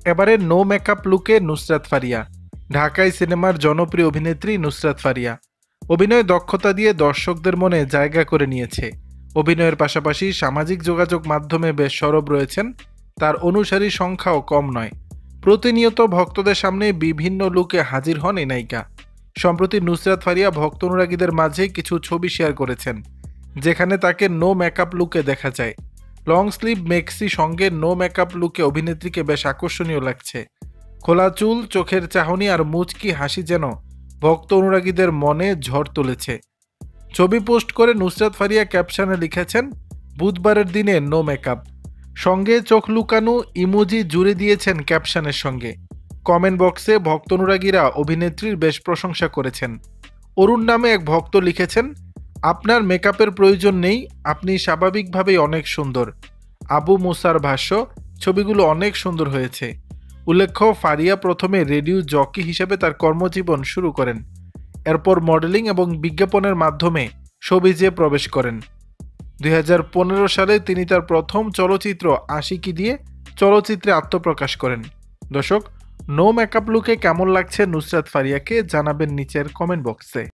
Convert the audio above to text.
এবারে no makeup লুকে নুসরাত ফারিয়া। ঢাকাই সিনেমার জনপ্রিয় অভিনেত্রী নুসরাত ফারিয়া অভিনয় দক্ষতা দিয়ে দর্শকদের মনে জায়গা করে নিয়েছে। অভিনয়ের পাশাপাশি সামাজিক যোগাযোগ মাধ্যমে বেশ সরব রয়েছেন, তার অনুসারীর সংখ্যাও কম নয়। প্রতিনিয়ত ভক্তদের সামনে বিভিন্ন লুকে হাজির হন এই নায়িকা। সম্প্রতি নুসরাত ফারিয়া ভক্ত অনুরাগীদের মাঝে কিছু ছবি শেয়ার করেছেন, যেখানে তাকে নো মেকআপ লুকে দেখা যায়। লং স্লিভ মেক্সি সঙ্গে নো মেকআপ লুকে অভিনেত্রীকে বেশ আকর্ষণীয় লাগছে। খোলা চুল, চোখের চাহনি আর মুচকি হাসি যেন ভক্ত অনুরাগীদের মনে ঝড় তুলেছে। ছবি পোস্ট করে নুসরাত ফারিয়া ক্যাপশনে লিখেছেন, বুধবারের দিনে নো মেকআপ। সঙ্গে চোখ লুকানো ইমোজি জুড়ে দিয়েছেন ক্যাপশনের সঙ্গে। কমেন্ট বক্সে ভক্ত অনুরাগীরা অভিনেত্রীর বেশ প্রশংসা করেছেন। অরুণ নামে এক ভক্ত লিখেছেন, আপনার মেকআপের প্রয়োজন নেই, আপনি স্বাভাবিকভাবেই অনেক সুন্দর। আবু মুসার ভাষ্য, ছবিগুলো অনেক সুন্দর হয়েছে। উল্লেখ্য, ফারিয়া প্রথমে রেডিও জকি হিসেবে তার কর্মজীবন শুরু করেন। এরপর মডেলিং এবং বিজ্ঞাপনের মাধ্যমে শোবিজে প্রবেশ করেন। 2015 সালে তিনি তার প্রথম চলচ্চিত্র আশিকি দিয়ে চলচ্চিত্রে আত্মপ্রকাশ করেন। দর্শক, নো মেকআপ লুকে কেমন লাগছে নুসরাত ফারিয়াকে জানাবেন নিচের কমেন্ট বক্সে।